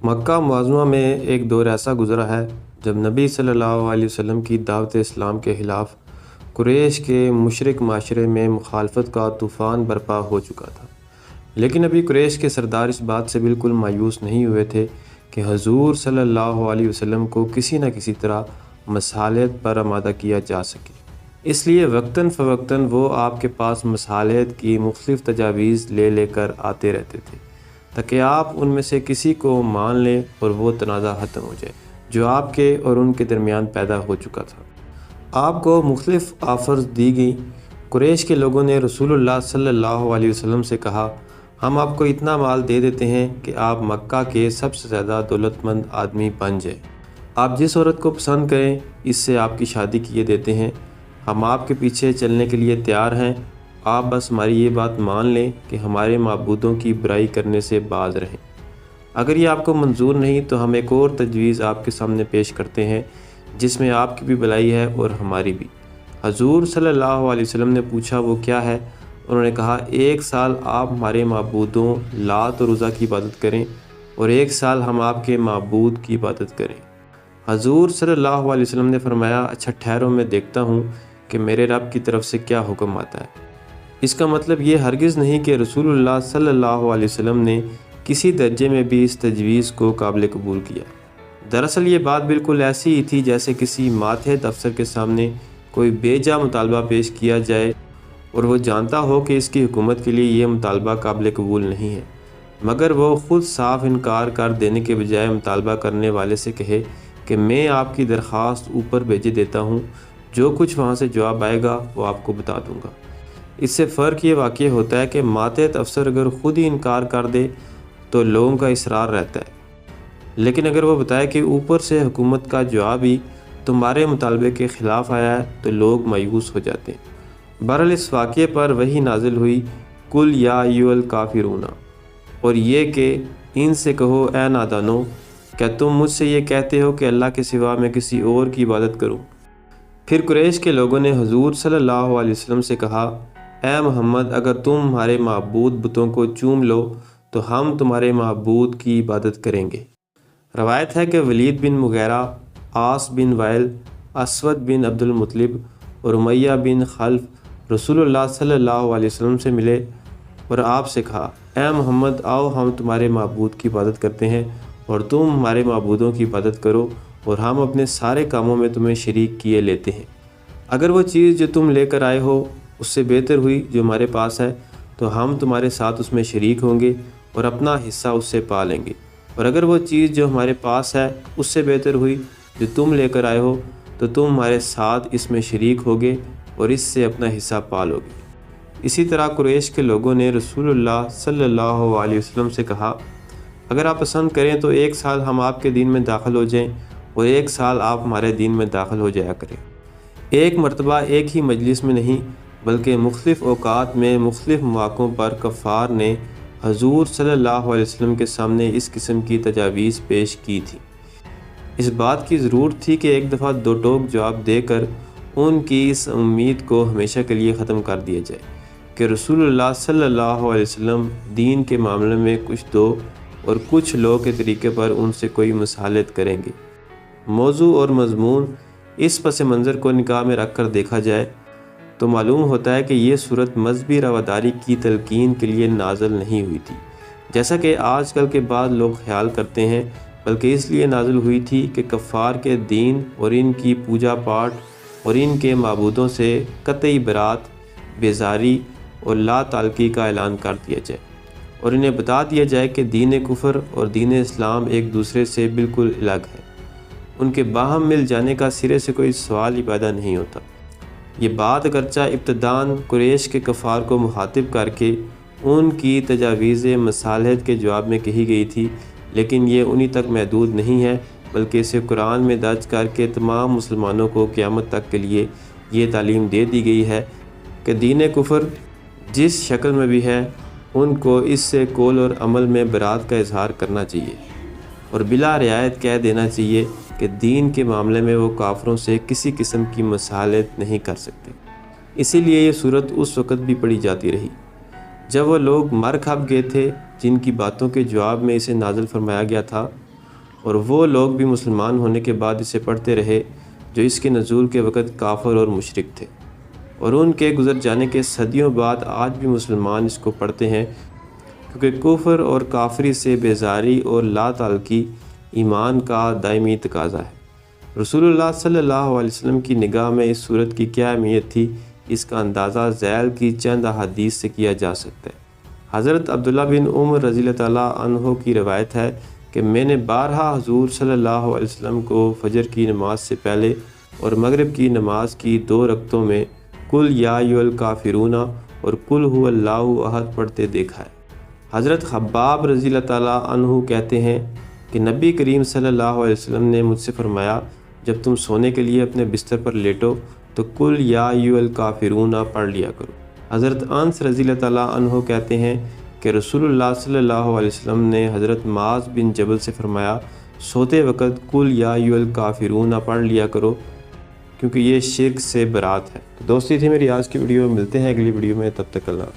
مکہ معظمہ میں ایک دور ایسا گزرا ہے جب نبی صلی اللہ علیہ وسلم کی دعوت اسلام کے خلاف قریش کے مشرک معاشرے میں مخالفت کا طوفان برپا ہو چکا تھا، لیکن ابھی قریش کے سردار اس بات سے بالکل مایوس نہیں ہوئے تھے کہ حضور صلی اللہ علیہ وسلم کو کسی نہ کسی طرح مصالحت پر آمادہ کیا جا سکے۔ اس لیے وقتاً فوقتاً وہ آپ کے پاس مصالحت کی مختلف تجاویز لے کر آتے رہتے تھے تاکہ آپ ان میں سے کسی کو مان لیں اور وہ تنازع ختم ہو جائے جو آپ کے اور ان کے درمیان پیدا ہو چکا تھا۔ آپ کو مختلف آفرز دی گئیں۔ قریش کے لوگوں نے رسول اللہ صلی اللہ علیہ وسلم سے کہا، ہم آپ کو اتنا مال دے دیتے ہیں کہ آپ مکہ کے سب سے زیادہ دولت مند آدمی بن جائیں۔ آپ جس عورت کو پسند کریں اس سے آپ کی شادی کیے دیتے ہیں۔ ہم آپ کے پیچھے چلنے کے لیے تیار ہیں، آپ بس ہماری یہ بات مان لیں کہ ہمارے معبودوں کی برائی کرنے سے باز رہیں۔ اگر یہ آپ کو منظور نہیں تو ہم ایک اور تجویز آپ کے سامنے پیش کرتے ہیں جس میں آپ کی بھی بھلائی ہے اور ہماری بھی۔ حضور صلی اللہ علیہ وسلم نے پوچھا، وہ کیا ہے؟ انہوں نے کہا، 1 سال آپ ہمارے معبودوں لات اور عزیٰ کی عبادت کریں اور 1 سال ہم آپ کے معبود کی عبادت کریں۔ حضور صلی اللہ علیہ وسلم نے فرمایا، اچھا ٹھہرو، میں دیکھتا ہوں کہ میرے رب کی طرف سے کیا حکم آتا ہے۔ اس کا مطلب یہ ہرگز نہیں کہ رسول اللہ صلی اللہ علیہ وسلم نے کسی درجے میں بھی اس تجویز کو قابل قبول کیا۔ دراصل یہ بات بالکل ایسی ہی تھی جیسے کسی ماتحت افسر کے سامنے کوئی بے جا مطالبہ پیش کیا جائے اور وہ جانتا ہو کہ اس کی حکومت کے لیے یہ مطالبہ قابل قبول نہیں ہے، مگر وہ خود صاف انکار کر دینے کے بجائے مطالبہ کرنے والے سے کہے کہ میں آپ کی درخواست اوپر بھیجے دیتا ہوں، جو کچھ وہاں سے جواب آئے گا وہ آپ کو بتا دوں گا۔ اس سے فرق یہ واقع ہوتا ہے کہ ماتحت افسر اگر خود ہی انکار کر دے تو لوگوں کا اصرار رہتا ہے، لیکن اگر وہ بتائے کہ اوپر سے حکومت کا جواب ہی تمہارے مطالبے کے خلاف آیا ہے تو لوگ مایوس ہو جاتے ہیں۔ بہرحال اس واقعے پر وحی نازل ہوئی، کل یا ایھا الکافرون، اور یہ کہ ان سے کہو، اے نادانو، کیا تم مجھ سے یہ کہتے ہو کہ اللہ کے سوا میں کسی اور کی عبادت کروں؟ پھر قریش کے لوگوں نے حضور صلی اللہ علیہ وسلم سے کہا، اے محمد، اگر تم ہمارے معبود بتوں کو چوم لو تو ہم تمہارے معبود کی عبادت کریں گے۔ روایت ہے کہ ولید بن مغیرہ، عاص بن وائل، اسود بن عبد المطلب اور امیہ بن خلف رسول اللہ صلی اللہ علیہ وسلم سے ملے اور آپ سے کہا، اے محمد، آؤ ہم تمہارے معبود کی عبادت کرتے ہیں اور تم ہمارے معبودوں کی عبادت کرو اور ہم اپنے سارے کاموں میں تمہیں شریک کیے لیتے ہیں۔ اگر وہ چیز جو تم لے کر آئے ہو اس سے بہتر ہوئی جو ہمارے پاس ہے تو ہم تمہارے ساتھ اس میں شریک ہوں گے اور اپنا حصہ اس سے پا لیں گے، اور اگر وہ چیز جو ہمارے پاس ہے اس سے بہتر ہوئی جو تم لے کر آئے ہو تو تم ہمارے ساتھ اس میں شریک ہوگے اور اس سے اپنا حصہ پا لو گے۔ اسی طرح قریش کے لوگوں نے رسول اللہ صلی اللہ علیہ وسلم سے کہا، اگر آپ پسند کریں تو 1 سال ہم آپ کے دین میں داخل ہو جائیں اور 1 سال آپ ہمارے دین میں داخل ہو جایا کریں۔ ایک مرتبہ ایک ہی مجلس میں نہیں بلکہ مختلف اوقات میں مختلف مواقعوں پر کفار نے حضور صلی اللہ علیہ وسلم کے سامنے اس قسم کی تجاویز پیش کی تھی۔ اس بات کی ضرورت تھی کہ ایک دفعہ 2 ٹوک جواب دے کر ان کی اس امید کو ہمیشہ کے لیے ختم کر دیا جائے کہ رسول اللہ صلی اللہ علیہ وسلم دین کے معاملے میں کچھ دو اور کچھ لو کے طریقے پر ان سے کوئی مصالحت کریں گے۔ موضوع اور مضمون اس پس منظر کو نگاہ میں رکھ کر دیکھا جائے تو معلوم ہوتا ہے کہ یہ صورت مذہبی رواداری کی تلقین کے لیے نازل نہیں ہوئی تھی جیسا کہ آج کل کے بعض لوگ خیال کرتے ہیں، بلکہ اس لیے نازل ہوئی تھی کہ کفار کے دین اور ان کی پوجا پاٹ اور ان کے معبودوں سے قطعی برات، بیزاری اور لا تعلقی کا اعلان کر دیا جائے اور انہیں بتا دیا جائے کہ دین کفر اور دین اسلام ایک دوسرے سے بالکل الگ ہے۔ ان کے باہم مل جانے کا سرے سے کوئی سوال ہی پیدا نہیں ہوتا۔ یہ بات اگرچہ ابتداً قریش کے کفار کو مخاطب کر کے ان کی تجاویز مصالحت کے جواب میں کہی گئی تھی، لیکن یہ انہی تک محدود نہیں ہے بلکہ اسے قرآن میں درج کر کے تمام مسلمانوں کو قیامت تک کے لیے یہ تعلیم دے دی گئی ہے کہ دین کفر جس شکل میں بھی ہے ان کو اس سے قول اور عمل میں برات کا اظہار کرنا چاہیے اور بلا رعایت کہہ دینا چاہیے کہ دین کے معاملے میں وہ کافروں سے کسی قسم کی مصالحت نہیں کر سکتے۔ اسی لیے یہ صورت اس وقت بھی پڑھی جاتی رہی جب وہ لوگ مر کھپ گئے تھے جن کی باتوں کے جواب میں اسے نازل فرمایا گیا تھا، اور وہ لوگ بھی مسلمان ہونے کے بعد اسے پڑھتے رہے جو اس کے نزول کے وقت کافر اور مشرک تھے، اور ان کے گزر جانے کے صدیوں بعد آج بھی مسلمان اس کو پڑھتے ہیں، کیونکہ کفر اور کافری سے بیزاری اور لا تعلقی ایمان کا دائمی تقاضا ہے۔ رسول اللہ صلی اللہ علیہ وسلم کی نگاہ میں اس صورت کی کیا اہمیت تھی، اس کا اندازہ ذیل کی چند احادیث سے کیا جا سکتا ہے۔ حضرت عبداللہ بن عمر رضی اللہ تعالیٰ عنہ کی روایت ہے کہ میں نے بارہا حضور صلی اللہ علیہ وسلم کو فجر کی نماز سے پہلے اور مغرب کی نماز کی 2 رکعتوں میں قل یا ایھا الکافرون اور قل ھو اللہ احد پڑھتے دیکھا ہے۔ حضرت خباب رضی اللہ تعالیٰ عنہ کہتے ہیں کہ نبی کریم صلی اللہ علیہ وسلم نے مجھ سے فرمایا، جب تم سونے کے لیے اپنے بستر پر لیٹو تو قل یا ایھا الکافرون پڑھ لیا کرو۔ حضرت انس رضی اللہ تعالیٰ عنہ کہتے ہیں کہ رسول اللہ صلی اللہ علیہ وسلم نے حضرت معاذ بن جبل سے فرمایا، سوتے وقت قل یا ایھا الکافرون پڑھ لیا کرو، کیونکہ یہ شرک سے برات ہے۔ تو دوستی تھی میری آج کی ویڈیو، ملتے ہیں اگلی ویڈیو میں، تب تک اللہ۔